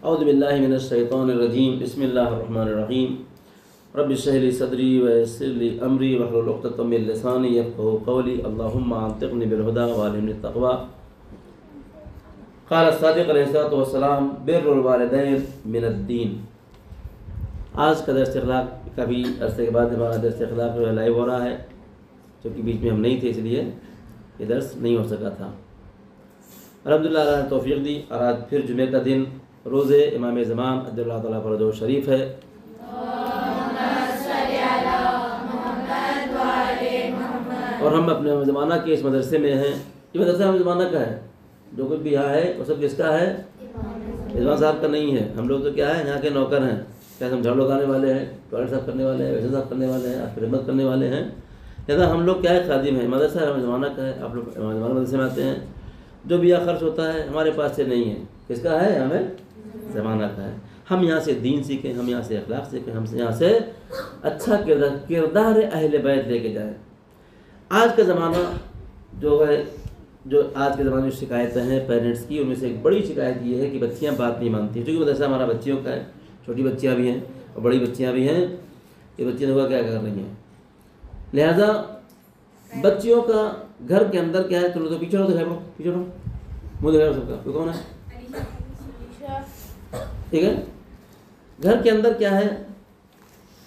اعوذ باللہ من الشیطان الرجیم بسم اللہ الرحمن الرحیم رب اشرح لی صدری ویسر لی امری واحلل عقدۃ من لسانی یفقهوا قولی اللہم انطقنی بالہدی وعلمنی التقوی۔ قال الصادق علیہ الصلوۃ والسلام بر الوالدین من الدین۔ آج کا درس اخلاق کا بھی عرصے کے بعد ہمارا درس اخلاق لائیو ہو رہا ہے، کیونکہ بیچ میں ہم نہیں تھے اس لیے یہ درس نہیں ہو سکا تھا۔ الحمدللہ اللہ نے توفیق دی اور آج پھر جمعہ کا دن روز امام زمان عجل اللہ تعالیٰ فرجہ شریف ہے۔ اور ہم اپنے زمانہ کے اس مدرسے میں ہیں۔ یہ مدرسہ ہم زمانہ کا ہے، جو کچھ بھی یہاں ہے وہ سب کس کا ہے؟ رضوان صاحب کا نہیں ہے۔ ہم لوگ تو کیا ہے، یہاں کے نوکر ہیں، کیا ہم جھاڑو لگانے والے ہیں، ٹوائلٹ صاف کرنے والے ہیں، ویسے صاف کرنے والے ہیں، آپ خدمت کرنے والے ہیں، لہٰذا ہم لوگ کیا ہے، خادم ہیں۔ مدرسہ ہمارے زمانہ کا ہے، آپ لوگ ہمارے زمانہ مدرسے میں آتے ہیں۔ جو بھی یہاں خرچ ہوتا ہے ہمارے پاس سے نہیں ہے، کس کا ہے؟ ہمیں زمانہ کا ہے۔ ہم یہاں سے دین سیکھیں، ہم یہاں سے اخلاق سیکھیں، ہم یہاں سے اچھا کردار اہل بیت لے کے جائیں۔ آج کا زمانہ جو ہے، جو آج کے زمانے میں شکایتیں ہیں پیرنٹس کی، ان میں سے ایک بڑی شکایت یہ ہے کہ بچیاں بات نہیں مانتی۔ کیونکہ مدرسہ ہمارا بچیوں کا ہے، چھوٹی بچیاں بھی ہیں اور بڑی بچیاں بھی ہیں۔ یہ بچیاں دیکھو کیا کر رہی ہیں، لہذا بچیوں کا گھر کے اندر کیا ہے، تم لوگ پیچھے رہو، دکھائی پڑو، پیچھے رہو، منہ دکھائی سب کا، تو کون ہے؟ ٹھیک ہے۔ گھر کے اندر کیا ہے،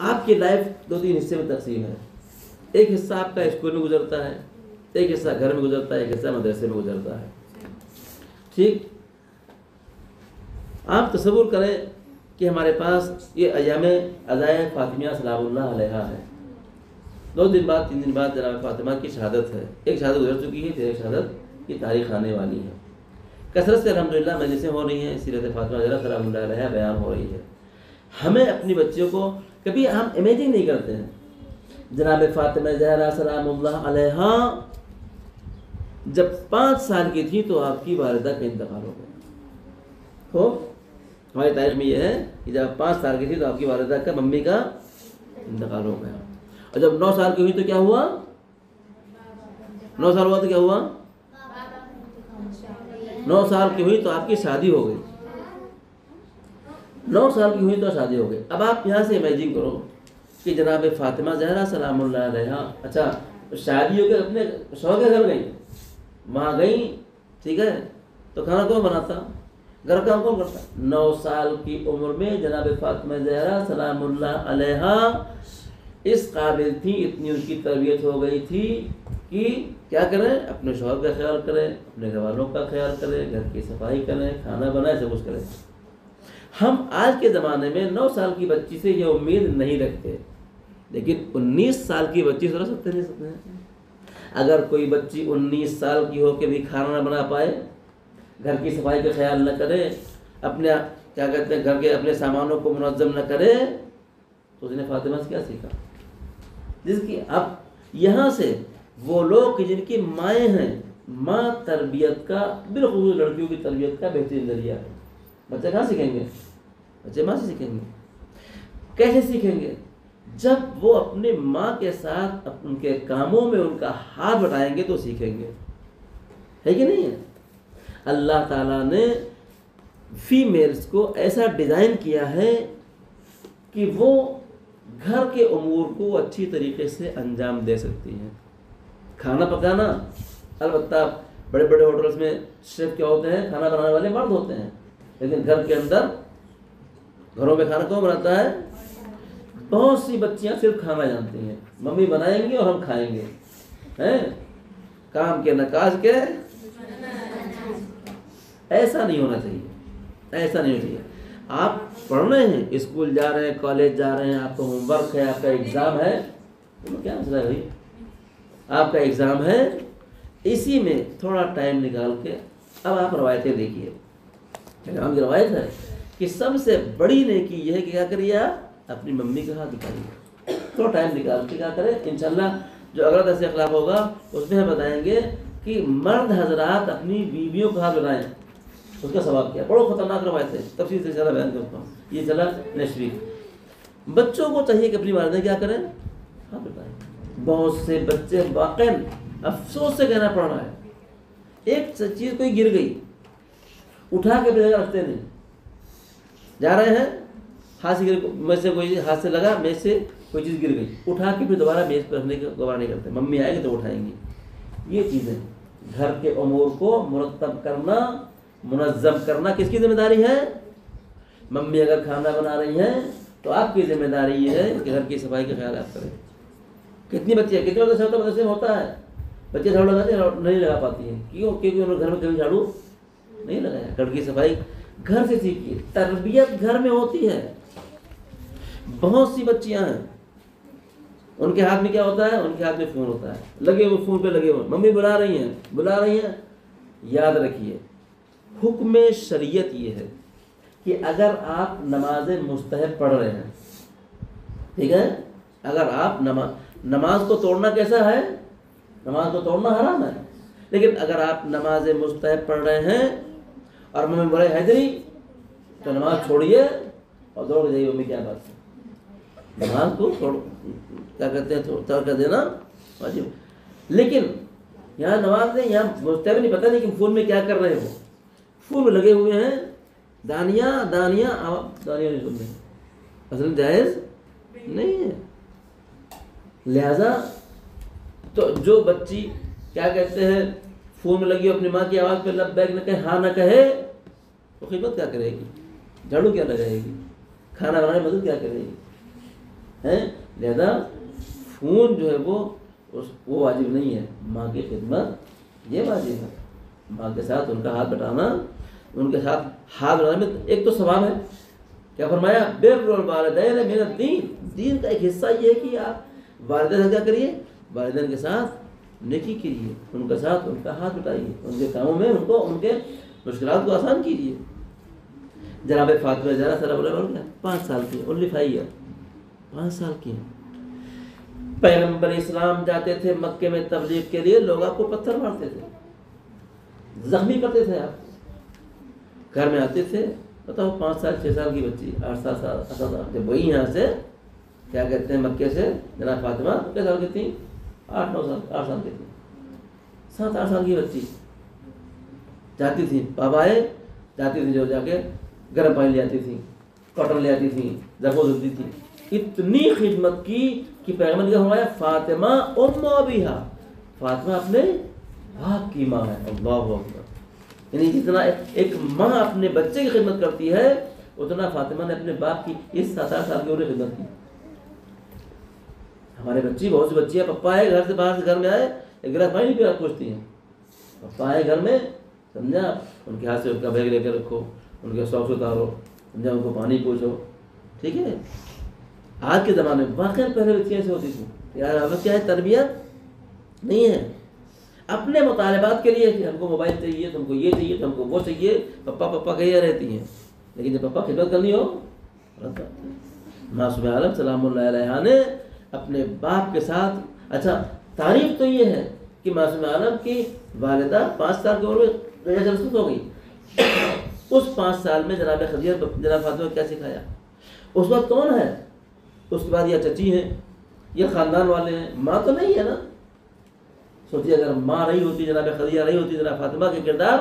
آپ کی لائف 2-3 حصے میں تقسیم ہے۔ ایک حصہ آپ کا اسکول میں گزرتا ہے، ایک حصہ گھر میں گزرتا ہے، ایک حصہ مدرسے میں گزرتا ہے۔ ٹھیک، آپ تصور کریں کہ ہمارے پاس یہ ایام عزائے فاطمیہ سلام اللہ علیہا ہے۔ 2 دن بعد 3 دن بعد جناب فاطمہ کی شہادت ہے۔ ایک شہادت گزر چکی ہے، پھر ایک شہادت کی تاریخ آنے والی ہے۔ کثرت سے الحمدللہ مجلسیں ہو رہی ہیں، سیرت فاطمہ زہرا سلام اللہ علیہا بیان ہو رہی ہے۔ ہمیں اپنی بچیوں کو کبھی ہم امیجن نہیں کرتے ہیں، جناب فاطمہ زہرا سلام اللہ علیہا جب 5 سال کی تھی تو آپ کی والدہ کا انتقال ہو گیا۔ ہماری تاریخ میں یہ ہے کہ جب 5 سال کی تھی تو آپ کی والدہ کا، ممی کا انتقال ہو گیا۔ اور جب 9 سال کی ہوئی تو کیا ہوا؟ 9 سال ہوا تو کیا ہوا؟ 9 سال کی ہوئی تو آپ کی شادی ہو گئی۔ 9 سال کی ہوئی تو شادی ہو گئی۔ اب آپ یہاں سے امیجن کرو کہ جناب فاطمہ زہرا سلام اللہ علیہا، اچھا شادی ہو کے اپنے شوہر کے گھر گئی، وہاں گئی، ٹھیک ہے، تو کھانا کون بناتا، گھر کام کون کرتا؟ 9 سال کی عمر میں جناب فاطمہ زہرا سلام اللہ علیہا اس قابل تھی، اتنی ان کی تربیت ہو گئی تھی کہ کیا کریں، اپنے شوہر کا خیال کریں، اپنے گھر والوں کا خیال کریں، گھر کی صفائی کریں، کھانا بنائیں، سب کچھ کریں۔ ہم آج کے زمانے میں 9 سال کی بچی سے یہ امید نہیں رکھتے، لیکن 19 سال کی بچی سے رکھ سکتے ہیں۔ اگر کوئی بچی 19 سال کی ہو کے بھی کھانا نہ بنا پائے، گھر کی صفائی کا خیال نہ کرے، اپنے کیا کہتے ہیں گھر کے اپنے سامانوں کو منظم نہ کرے، تو اس نے فاطمہ سے کیا سیکھا؟ جس کی اب یہاں سے وہ لوگ جن کی مائیں ہیں، ماں تربیت کا، بالخصوص لڑکیوں کی تربیت کا بہترین ذریعہ ہے۔ بچے کہاں سیکھیں گے؟ بچے ماں سے سیکھیں گے۔ کیسے سیکھیں گے؟ جب وہ اپنے ماں کے ساتھ ان کے کاموں میں ان کا ہاتھ بٹائیں گے تو سیکھیں گے، ہے کہ نہیں ہے؟ اللہ تعالیٰ نے فیمیلز کو ایسا ڈیزائن کیا ہے کہ وہ گھر کے امور کو اچھی طریقے سے انجام دے سکتی ہیں۔ کھانا پکانا، البتہ بڑے بڑے ہوٹلز میں شیف کیا ہوتے ہیں، کھانا بنانے والے مرد ہوتے ہیں، لیکن گھر کے اندر، گھروں میں کھانا کون بناتا ہے؟ بہت سی بچیاں صرف کھانا جانتی ہیں، ممی بنائیں گی اور ہم کھائیں گے، ہیں کام کے نہ کاج کے۔ ایسا نہیں ہونا چاہیے، ایسا نہیں ہونا چاہیے۔ آپ پڑھ رہے ہیں، اسکول جا رہے ہیں، کالج جا رہے ہیں، آپ کا ہوم ورک ہے، آپ کا ایگزام ہے، کیا مسئلہ ہے بھائی؟ آپ کا ایگزام ہے، اسی میں تھوڑا ٹائم نکال کے اب آپ روایتیں دیکھیے۔ امام کی روایت ہے کہ سب سے بڑی نیکی یہ ہے کہ کیا کریے، آپ اپنی ممی کا ہاتھ دکھائیے، تھوڑا ٹائم نکال کے کیا کریں۔ انشاءاللہ جو اگلا درس اخلاق ہوگا اس میں ہم بتائیں گے کہ مرد حضرات اپنی بیویوں کا ہاتھ بنائیں، اس کا ثواب کیا۔ بڑا خطرناک روایت ہے، تفصیل سے چلا بیان کرتا ہوں، یہ چلا نشری۔ بچوں کو چاہیے کہ اپنی والدہ کیا کریں، ہاتھ بتائیں۔ بہت سے بچے واقعی افسوس سے کہنا پڑ رہا ہے، ایک چیز کوئی گر گئی اٹھا کے اپنی جگہ رکھتے نہیں، جا رہے ہیں، ہاتھ سے میز سے کوئی ہاتھ سے لگا، میز سے کوئی چیز گر گئی، اٹھا کے پھر دوبارہ میز پہ رکھنے کا گوارا نہیں کرتے، ممی آئے گی تو اٹھائیں گی. یہ چیزیں گھر کے امور کو مرتب کرنا، منظم کرنا کس کی ذمہ داری ہے؟ ممی اگر کھانا بنا رہی ہیں تو آپ کی ذمہ داری یہ ہے کہ گھر کی صفائی کا خیال آپ کریں. کتنی بچی ہے، کتنے مدرسے میں ہوتا ہے بچے جھاڑو لگاتے ہیں، نہیں لگا پاتی ہیں. کیوں؟ کیونکہ انہوں نے گھر میں کبھی جھاڑو نہیں لگایا. گھر کی صفائی گھر سے سیکھیے. تربیت گھر میں ہوتی ہے. بہت سی بچیاں ہیں ان کے ہاتھ میں کیا ہوتا ہے؟ ان کے ہاتھ میں فون ہوتا ہے، لگے ہوئے فون پہ لگے ہوئے، ممی بلا رہی ہیں. یاد رکھیے حکم شریعت یہ ہے کہ اگر آپ نماز مستحب پڑھ رہے ہیں، ٹھیک ہے، اگر آپ نماز کو توڑنا کیسا ہے؟ نماز کو توڑنا حرام ہے. لیکن اگر آپ نماز مستحب پڑھ رہے ہیں اور ممی بولے حیدری تو نماز چھوڑیے اور دوڑ جائیے. ممی کیا بات ہے؟ نماز کو کیا کہتے ہیں ترک کر دینا واجب. لیکن یہاں نماز نہیں، یہاں مستحب نہیں، پتہ نہیں کہ فون میں کیا کر رہے ہو. فون میں لگے ہوئے ہیں، دانیاں نہیں سن رہے، اصل جائز نہیں ہے. لہذا تو جو بچی کیا کہتے ہیں فون میں لگی ہو، اپنی ماں کی آواز پہ لبیک نہ کہے، ہاں نہ کہے، تو خدمت کیا کرے گی؟ جھاڑو کیا لگائے گی؟ کھانا بنانے میں مدد کیا کرے گی؟ لہذا فون جو ہے وہ واجب نہیں ہے. ماں کی خدمت یہ واجب ہے. ماں کے ساتھ ان کا ہاتھ بٹانا، ان کے ساتھ ہاتھ بٹانے میں ایک تو ثواب ہے. کیا فرمایا؟ بر الوالدین من الدین. دین کا ایک حصہ یہ ہے کہ آپ والدین سے کیا کریے؟ والدین کے ساتھ نیکی کیجیے، ان کے ساتھ ان کا ہاتھ بٹائیے، ان کے کاموں میں ان کے مشکلات کو آسان کیجیے. جناب فاطمہ زہرا صلی اللہ علیہ 5 سال کی، اونلی 5 ایئر، 5 سال کی ہیں. پیغمبر اسلام جاتے تھے مکے میں تبلیغ کے لیے، لوگ آپ کو پتھر مارتے تھے، زخمی کرتے تھے. آپ گھر میں آتے تھے، بتاؤ 5 سال 6 سال کی بچی، 8 سال جب وہی یہاں سے کیا کہتے ہیں مکے سے جناب فاطمہ کتنے سال کی تھی؟ 8 سال کی تھی. 7-8 سال کی بچی جاتی تھی، بابا آئے جاتی تھی، جو جا کے گرم پانی لے آتی تھی، کاٹن لے آتی تھی، زخم دھلتی تھی. اتنی خدمت کی کہ پیغمبر نے فرمایا فاطمہ ام ابیہا، فاطمہ اپنے باپ کی ماں ہے. اللہ اکبر. یعنی جتنا ایک ماں اپنے بچے کی خدمت کرتی ہے اتنا فاطمہ نے اپنے باپ کی اس 7-8 سال کی عمر میں خدمت کی. ہمارے بچی بہت سی بچیاں پپا آئے گھر سے باہر سے گھر میں آئے ایک گلاس پانی پہ پوچھتی ہیں. پپا آئے گھر میں، سمجھا، ان کے ہاتھ سے ان کا بیگ لے کے رکھو، ان کے ساکس اتارو، سمجھا، ان کو پانی پوچھو. ٹھیک ہے. آج کے زمانے میں واقعی پہلے بچیاں ایسے ہوتی تھیں. یار اب کیا ہے؟ تربیت نہیں ہے. اپنے مطالبات کے لیے کہ ہم کو موبائل چاہیے، تم کو یہ چاہیے، تم کو وہ چاہیے، پپا کہی رہتی ہیں. لیکن جب پپا خدمت کرنی ہو، معصوم عالم سلام اللہ علیہ نے اپنے باپ کے ساتھ، اچھا تعریف تو یہ ہے کہ معصوم عالم کی والدہ 5 سال کی عمر میں رسول ہو گئی. اس 5 سال میں جناب خدیجہ جناب فاطمہ کو کیا سکھایا؟ اس وقت کون ہے؟ اس کے بعد یہ چچی ہیں، یہ خاندان والے ہیں، ماں تو نہیں ہے نا. سوچیے اگر ماں رہی ہوتی، جناب خدیجہ رہی ہوتی، جناب فاطمہ کے کردار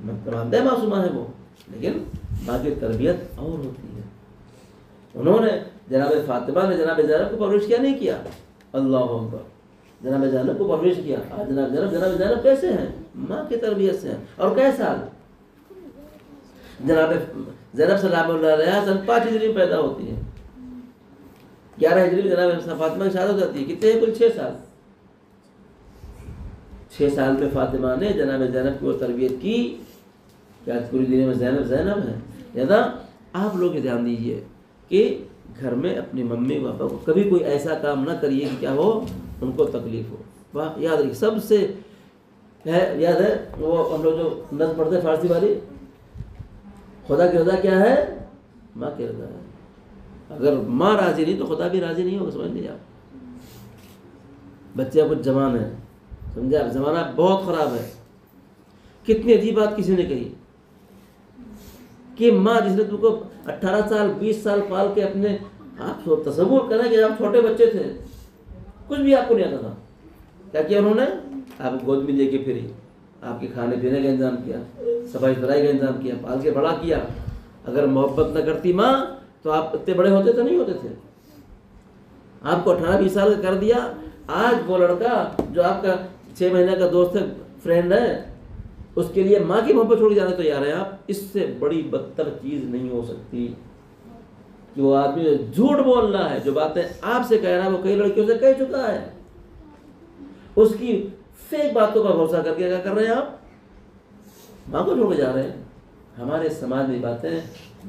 مانتے ہیں معصومہ ہے وہ، لیکن ماں کی تربیت اور ہوتی ہے. انہوں نے جناب فاطمہ نے جناب زینب کو پرورش کیا نہیں کیا؟ اللہ اکبر. جناب زینب کو پرورش کیا. آج جناب زینب کیسے ہیں؟ ماں کی تربیت سے ہیں. اور کئی سال جناب زینب سلام اللہ علیہ سن 5 ہجری میں پیدا ہوتی ہے، 11 ہجری میں جناب فاطمہ کی شادی ہو جاتی ہے. کتنے ہیں کل؟ 6 سال. 6 سال میں فاطمہ نے جناب زینب کی وہ تربیت کی کہ آج پوری دنیا میں زینب ہے. لہذا آپ لوگ دھیان دیجیے کہ گھر میں اپنی ممی پاپا کو کبھی کوئی ایسا کام نہ کریے کہ کیا ہو، ان کو تکلیف ہو. واہ یاد رکھیے، سب سے یاد ہے وہ ہم لوگ جو نظم پڑھتے ہیں فارسی والی، خدا کی رضا کیا ہے؟ ماں کی رضا ہے. اگر ماں راضی نہیں تو خدا بھی راضی نہیں ہوگا. سمجھ لیجیے آپ. بچے کچھ جوان ہیں، سمجھے آپ، زمانہ بہت خراب ہے. کتنی عجیب بات کسی نے کہی کہ ماں جس نے تم کو 18 سال 20 سال پال کے اپنے، آپ تصور کریں کہ آپ چھوٹے بچے تھے، کچھ بھی آپ کو نہیں آتا تھا، کیا کیا انہوں نے؟ آپ کو گود میں لے کے پھری، آپ کے کھانے پینے کا انتظام کیا، صفائی ستھرائی کا انتظام کیا، پال کے بڑا کیا. اگر محبت نہ کرتی ماں تو آپ اتنے بڑے ہوتے تو نہیں ہوتے تھے. آپ کو 18-20 سال کا کر دیا. آج وہ لڑکا جو آپ کا 6 مہینے کا دوست ہے, فرینڈ ہے, اس کے لیے ماں کی محبت چھوڑ کے جانے تو یار ہیں آپ. اس سے بڑی بدتر چیز نہیں ہو سکتی کہ وہ آدمی جھوٹ بول رہا ہے. جو باتیں آپ سے کہہ رہا ہے وہ کئی لڑکیوں سے کہہ چکا ہے. اس کی فیک باتوں پر بھروسہ کر کے کیا کر رہے ہیں آپ؟ ماں کو چھوڑ کے جا رہے ہیں. ہمارے سماج میں باتیں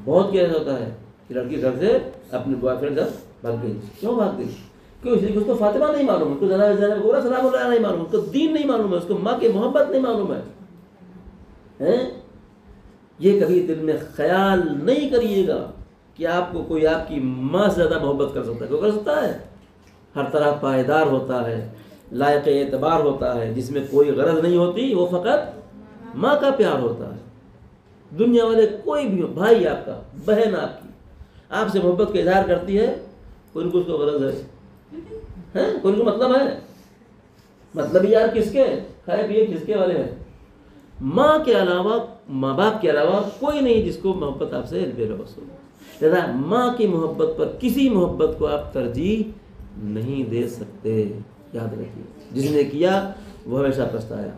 بہت کیا ہوتا ہے کہ لڑکی گھر سے اپنے بوائے فرینڈ گھر بھاگ گئی. کیوں بھاگ گئی؟ کیوں؟ اس لیے کہ اس کو فاطمہ نہیں معلوم, اس کو زینب گورا سلام اللہ نہیں معلوم, اس کو دین نہیں معلوم ہے, اس کو ماں کی محبت نہیں معلوم ہے. یہ کبھی دل میں خیال نہیں کریے گا کہ آپ کو کوئی آپ کی ماں سے زیادہ محبت کر سکتا ہے. کوئی کر سکتا ہے؟ ہر طرح پائیدار ہوتا ہے, لائق اعتبار ہوتا ہے, جس میں کوئی غرض نہیں ہوتی, وہ فقط ماں کا پیار ہوتا ہے. دنیا والے کوئی بھی ہو, بھائی آپ کا, بہن آپ کی, آپ سے محبت کا اظہار کرتی ہے, کوئی کو اس کو غرض ہے, کوئی کو مطلب ہے. مطلب یار کس کے, کھائے پیے کس کے والے ہیں؟ ماں کے علاوہ, ماں باپ کے علاوہ کوئی نہیں جس کو محبت آپ سے بے لوث ہو. لہذا ماں کی محبت پر کسی محبت کو آپ ترجیح نہیں دے سکتے. یاد رکھیے, جس نے کیا وہ ہمیشہ پچھتایا.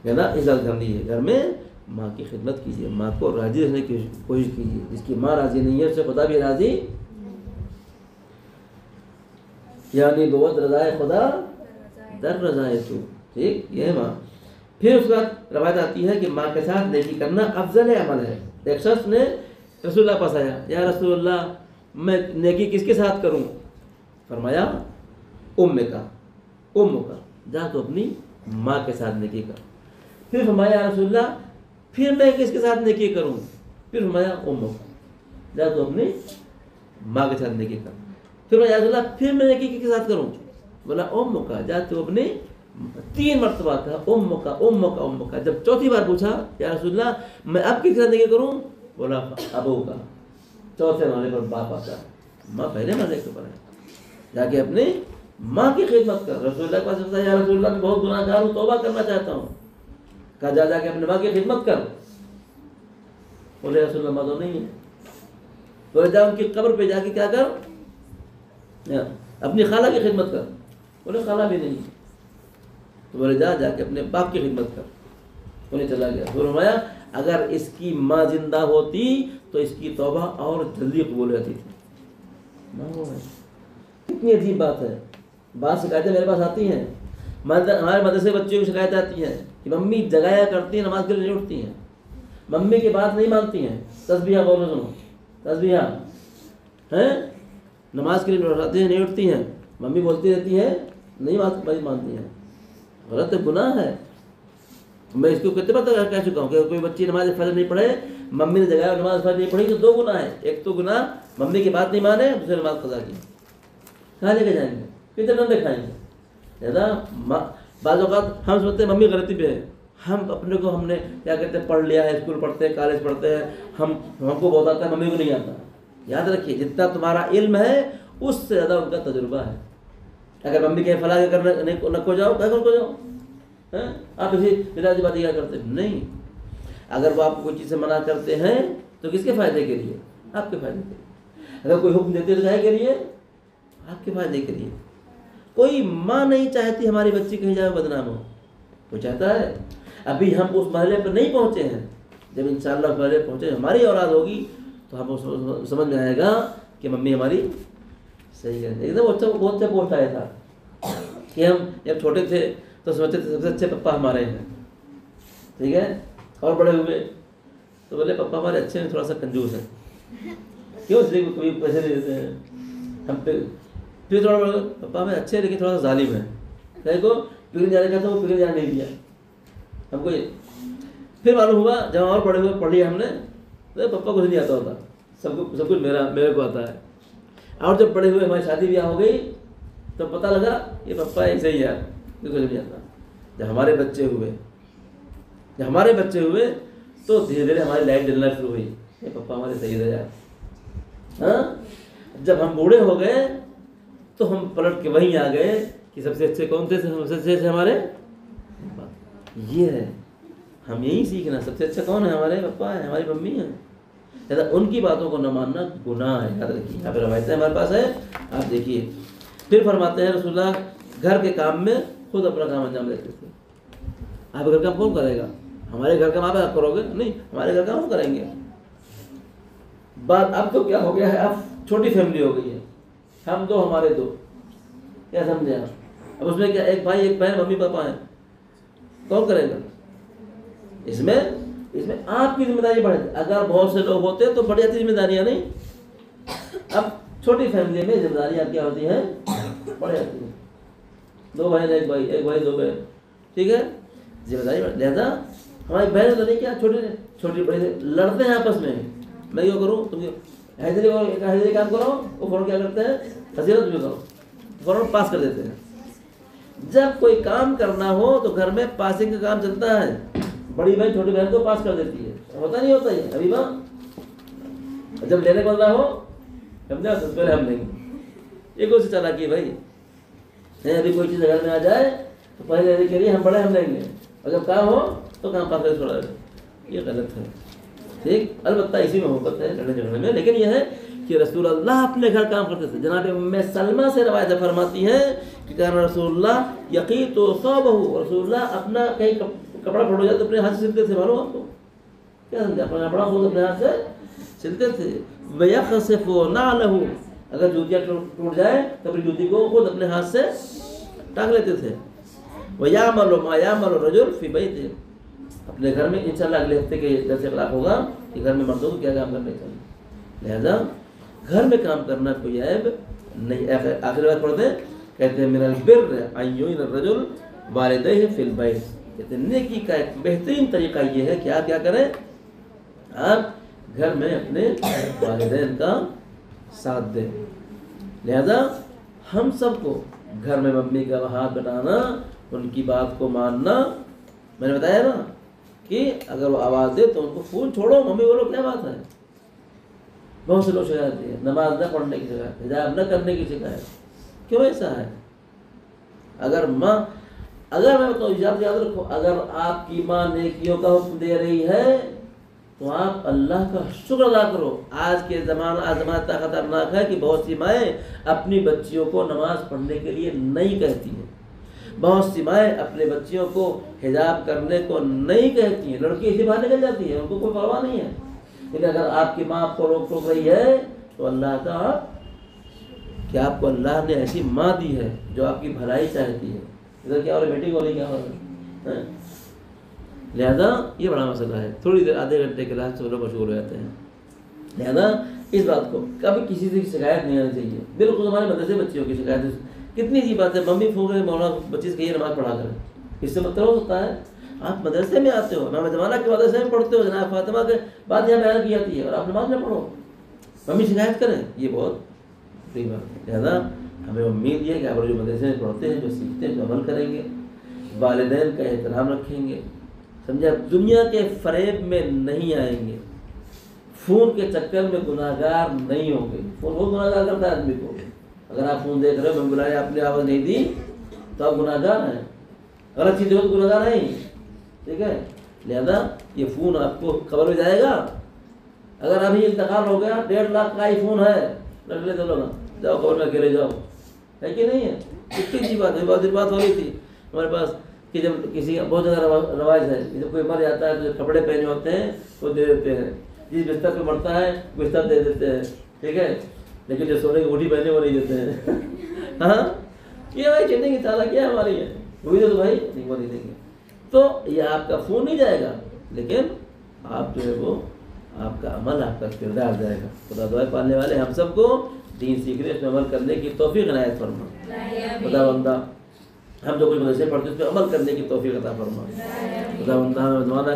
ہے نا, عزت کرنی ہے گھر میں, ماں کی خدمت کیجیے, ماں کو راضی رکھنے کی کوشش کیجیے. جس کی ماں راضی نہیں ہے اس سے خدا بھی راضی, یعنی گوت رضائے خدا در رضائے تو. ٹھیک, یہ ہے ماں. پھر اس کے بعد روایت آتی ہے کہ ماں کے ساتھ نیکی کرنا افضل عمل ہے. ایک شخص نے رسول اللہ پاس آیا, یا رسول اللہ میں نیکی کس کے ساتھ کروں؟ فرمایا ام کا, جا تو اپنی ماں کے ساتھ نیکی کر. پھر فرمایا رسول اللہ پھر میں کس کے ساتھ نیکی کروں؟ پھر فرمایا ام کا, جا تو اپنی ماں کے ساتھ نیکی کر. پھر فرمایا رسول اللہ پھر میں نیکی کس کے ساتھ کروں؟ بولا ام کا, جا تو اپنی. 3 مرتبہ کہا ام کا. جب چوتھی بار پوچھا یا رسول اللہ میں اب کس کے ساتھ نیکی کروں؟ بولا ابو کا. چوتھے مرحلے پر باپ آتا ہے, ماں پہلے مرحلے کے اوپر ہے. جا کے اپنی ماں کی خدمت کر. رسول اللہ کے پاس یا رسول اللہ میں بہت گناہ گار ہوں, توبہ کرنا چاہتا ہوں. کہا جا کے اپنے ماں کی خدمت کر. بولے رسول اللہ ماں تو نہیں ہے. بولے جا ان کی قبر پہ جا کے کیا کر, اپنی خالہ کی خدمت کر. بولے خالہ بھی نہیں. تو بولے جا کے اپنے باپ کی خدمت کر. انہیں چلا گیا. فرمایا اگر اس کی ماں زندہ ہوتی تو اس کی توبہ اور جلدی قبول ہوتی تھی. کتنی عجیب بات ہے. بعض شکایتیں میرے پاس آتی ہیں, ہمارے مدرسے بچوں کی شکایت آتی ہیں کہ ممی جگایا کرتی ہیں, نماز کے لیے نہیں اٹھتی ہیں, ممی کی بات نہیں مانتی ہیں. تسبیحہ بولو, سنو تسبیحہ ہیں, نماز کے لیے اٹھاتے ہیں نہیں اٹھتی ہیں, ممی بولتی رہتی ہے نہیں مانتی ہیں. غلط ہے, گناہ ہے. میں اس کو کتنے بار کہہ چکا ہوں کہ کوئی بچی نماز فجر نہیں پڑھے, ممی نے جگایا نماز فجر نہیں پڑھی تو 2 گناہ ہیں. ایک تو گناہ ممی کی بات نہیں مانے, دوسرے نماز قضا کی. کہاں لے کے جائیں گے, کتنے ڈنڈے کھائیں گے؟ بعض اوقات ہم سمجھتے ہیں ممی غلطی پہ ہے, ہم اپنے کو ہم نے کیا کہتے ہیں پڑھ لیا ہے, اسکول پڑھتے ہیں, کالج پڑھتے ہیں, ہم کو بہت آتا ہے, ممی کو نہیں آتا. یاد رکھیے جتنا تمہارا علم ہے اس سے زیادہ ان کا تجربہ ہے. اگر ممی کہیں فلاں کرنے نہ کو جاؤ, کیا کو جاؤ, آپ اسی مزاجی باتیں کیا کرتے ہیں؟ نہیں. اگر وہ آپ کو کوئی چیز سے منع کرتے ہیں تو کس کے فائدے کے لیے؟ آپ کے فائدے کے لیے. اگر کوئی حکم دیتے تو کہے کے لیے, آپ کے فائدے کے لیے. کوئی ماں نہیں چاہتی ہماری بچی کہیں جائے بدنام ہو. وہ چاہتا ہے. ابھی ہم اس مرحلے پر نہیں پہنچے ہیں. جب انشاءاللہ اس مرحلے پہنچے, ہماری اولاد ہوگی تو ہم سمجھ میں آئے گا کہ ممی ہماری صحیح ہے. ایک دم بہت اچھا پوسٹ آیا تھا کہ ہم جب چھوٹے تھے تو سمجھتے تھے سب سے اچھے پپا ہمارے ہیں. ٹھیک ہے, اور بڑے ہوئے تو بولے پپا ہمارے اچھے ہیں, تھوڑا سا کنجوس ہیں. کیوں؟ اس لیے کبھی پیسے نہیں دیتے ہیں ہم پہ. پھر تھوڑا بڑا پپا ہمیں اچھے لیکن تھوڑا سا ظالم ہے. کہیں کو پکنک جانے کا تھا, وہ پکنک جانے نہیں دیا ہم کو. پھر معلوم ہوا جب اور بڑے ہوئے پڑھ لیا ہم نے تو پپا کچھ نہیں آتا ہوتا, سب کچھ میرے کو آتا ہے. اور جب بڑے ہوئے ہماری شادی بیاہ ہو گئی تو پتہ لگا یہ پپا ایسے ہی ہے, کچھ نہیں آتا. جب ہمارے بچے ہوئے تو دھیرے دھیرے ہماری لائف جلنا شروع ہوئی. یہ پپا ہمارے صحیح رہ جائے. ہاں, جب ہم بوڑھے ہو گئے تو ہم پلٹ کے وہیں آ گئے کہ سب سے اچھے کون تھے, سب سے اچھے ہمارے. یہ ہے ہم یہی سیکھنا, سب سے اچھا کون ہے؟ ہمارے پپا ہیں, ہماری ممی ہیں. لہٰذا ان کی باتوں کو نہ ماننا گناہ ہے، یاد رکھیے۔ یہاں پہ روایتیں ہمارے پاس ہے، آپ دیکھیے۔ پھر فرماتے ہیں رسول اللہ گھر کے کام میں خود اپنا کام انجام دیتے تھے۔ آپ گھر کا کون کرے گا؟ ہمارے گھر کا آپ کرو گے نہیں، ہمارے گھر کا ہم کریں گے۔ بات اب تو کیا ہو گیا ہے، اب چھوٹی فیملی ہو گئی ہے، ہم دو ہمارے دو، کیا سمجھے آپ؟ اب اس میں کیا ایک بھائی ایک بہن ممی پاپا ہیں، کون کرے گا؟ اس میں آپ کی ذمہ داری بڑھ جاتی۔ اگر بہت سے لوگ ہوتے تو بڑی جاتی ذمہ داریاں، نہیں۔ اب چھوٹی فیملی میں ذمہ داریاں کیا ہوتی ہیں؟ بڑھ جاتی ہیں۔ دو بہن ایک بھائی دو بہن، ٹھیک ہے، ذمہ داری بڑھ۔ لہٰذا ہماری بہن تو نہیں، کیا چھوٹی بڑی لڑتے ہیں آپس میں، میں کیوں کروں، تم حیدری کام کرو، وہ فوراً کیا کرتے ہیں، حضرت بھی کرو، فوراً پاس کر دیتے ہیں۔ جب کوئی کام کرنا ہو تو گھر میں پاسنگ کا کام چلتا ہے، بڑی بہن چھوٹی بہن کو پاس کر دیتی ہے، ہوتا نہیں ہوتا یہ ابھی ماں، جب لینے کو نہ ہو سمجھا تو پہلے ہم لیں گے۔ یہ کوئی چالاکی ہے بھائی، ابھی کوئی چیز گھر میں آ جائے تو پہلے لینے کے لیے ہم بڑے ہم لیں گے، اور جب کام ہو تو کام پاس کر چھوڑا دیں، یہ غلط ہے، ٹھیک۔ البتہ اسی میں محبت ہے لڑنے جھگڑنے میں، لیکن یہ ہے کہ رسول اللہ اپنے گھر کام کرتے تھے۔ جناب ام سلمہ سے روایت فرماتی ہیں کہ کان رسول اللہ یقیت ثوبہ، رسول اللہ اپنا کہیں کپڑا پھٹ جائے تو اپنے ہاتھ سے سلتے تھے، معلوم آپ کو، کیا سمجھا، اپنا کپڑا خود اپنے ہاتھ سے سلتے تھے۔ ویخسف نعلہ، اگر جوتیاں ٹوٹ جائے تو اپنی جوتی کو خود اپنے ہاتھ سے ٹانگ لیتے تھے۔ ویعمل ما یعمل الرجل فی بیتہ، اپنے گھر میں انشاءاللہ اگلے ہفتے کے درس اخلاق ہوگا کہ گھر میں مردوں کو کیا کام کرنے چاہیے۔ لہذا گھر میں کام کرنا کوئی عیب نہیں۔ آخر بات پڑھتے ہیں، کہتے ہیں من البر ان یعین الرجل والدیہ فی البیت، کہتے ہیں نیکی کا ایک بہترین طریقہ یہ ہے کہ آپ کیا کریں، آپ گھر میں اپنے والدین کا ساتھ دیں۔ لہذا ہم سب کو گھر میں ممی کا ہاتھ بٹانا، ان کی بات کو ماننا، میں نے بتایا نا کہ اگر وہ آواز دے تو ان کو فون چھوڑو، ممی بولو کیا بات ہے۔ بہت سے لوگ شکایت ہے، نماز نہ پڑھنے کی شکایت، حجاب نہ کرنے کی شکایت، کیوں ایسا ہے؟ اگر میں بتاؤں یاد رکھو، اگر آپ کی ماں نیکیوں کا حکم دے رہی ہے تو آپ اللہ کا شکر ادا کرو۔ آج کے زمانہ اتنا خطرناک ہے کہ بہت سی مائیں اپنی بچیوں کو نماز پڑھنے کے لیے نہیں کہتی ہیں، بہت سی مائیں اپنے بچیوں کو حجاب کرنے کو نہیں کہتی ہیں، لڑکی اسی بہانے نکل جاتی ہے، ان کو کوئی پرواہ نہیں ہے۔ لیکن اگر آپ کی ماں آپ کو روک ٹوک رہی ہے تو اللہ کا کہ آپ کو اللہ نے ایسی ماں دی ہے جو آپ کی بھلائی چاہتی ہے، ادھر کیا ہو رہا ہے، بیٹی کو کیا ہو رہا ہے۔ لہذا یہ بڑا مسئلہ ہے، تھوڑی دیر آدھے گھنٹے کے لحاظ سے لوگ مشغول ہو جاتے ہیں۔ لہذا اس بات کو کبھی کسی سے شکایت نہیں آنی چاہیے، بالکل ہمارے مدرسے بچیوں کی شکایت کتنی سی بات ہے، ممی فون کرے مولانا بچی سے کہیے نماز پڑھا کریں، اس سے مطلب ہو سکتا ہے آپ مدرسے میں آتے ہو، امام زمانہ کے مدرسے میں پڑھتے ہو، جناب فاطمہ کے بات یہاں بیان کی جاتی ہے اور آپ نماز نہ پڑھو، ممی شکایت کریں، یہ بہت بڑی بات ہے۔ لہذا ہمیں امید یہ ہے کہ آپ جو مدرسے میں پڑھتے ہیں، جو سیکھتے ہیں، جو عمل کریں گے، والدین کا احترام رکھیں گے، سمجھا، دنیا کے فریب میں نہیں آئیں گے، فون کے چکر میں گناہ گار نہیں ہوں گے۔ فون بہت گناہ گار کرتا ہے آدمی کو، اگر آپ فون دیکھ رہے ہو، میں بلائے آپ نے آواز نہیں دی تو آپ گناہ گار ہیں، غلط چیز ہو تو گناہ گار نہیں، ٹھیک ہے۔ لہذا یہ فون آپ کو خبر ہو جائے گا، اگر ابھی انتقال ہو گیا 1.5 لاکھ کا آئی فون ہے، رکھ لے چلو نا، جاؤ خبر میں اکیلے جاؤ، ہے کہ نہیں ہے؟ کتنی سی بات ہے، بہت دیر بات ہو رہی تھی ہمارے پاس کہ جب کسی کا بہت زیادہ رواج ہے، جب کوئی مر جاتا ہے تو جو کپڑے پہنے ہوتے ہیں وہ دے دیتے ہیں، جس بستر پہ مرتا ہے بستر دے دیتے ہیں، ٹھیک ہے، لیکن جو سونے کی اوٹھی پہنے وہ نہیں دیتے ہیں۔ ہاں یہ بھائی چلنے کی چالا کیا ہماری ہے، وہی تو بھائی نہیں، وہ نہیں دیں گے۔ تو یہ آپ کا فون نہیں جائے گا، لیکن آپ جو ہے وہ آپ کا عمل، آپ کا کردار جائے گا۔ خدا دعائے پالنے والے ہم سب کو دین سیکھنے، اس میں عمل کرنے کی توفیق عنایت فرما۔ خدا بندہ ہم جو کچھ مدرسے پڑھتے ہیں اس پہ عمل کرنے کی توفیق عطا فرما۔ خدا بندہ ہمیں زمانہ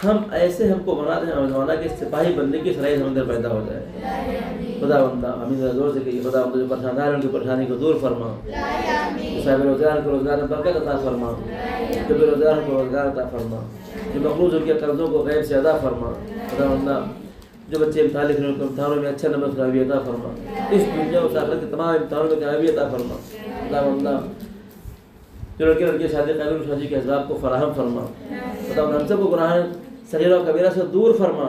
ہم ایسے ہم کو بنا دیں، ہمیں زمانہ کے سپاہی بننے کی صلاحیت ہم اندر پیدا ہو جائے۔ خدا بندہ ہمیں زور سے کہیے، خدا بندہ جو پریشان ہیں ان کی پریشانی کو دور فرما، صاحب روزگار کو روزگار میں برکت عطا فرما، جو بے روزگار کو روزگار عطا فرما، جو مقروض ان کے قرضوں کو غیب سے ادا فرما۔ خدا بندہ جو بچے امتحان لکھ رہے ہیں ان کو امتحانوں میں اچھا نمبر کامیابی عطا فرما، اس دنیا اور آخرت کے تمام امتحانوں میں کامیابی عطا فرما۔ خدا بندہ جو لڑکے شادی قابل شادی کے اسباب کو فراہم فرما۔ خدا ہم سب کو گناہ صغیرہ و کبیرہ سے دور فرما۔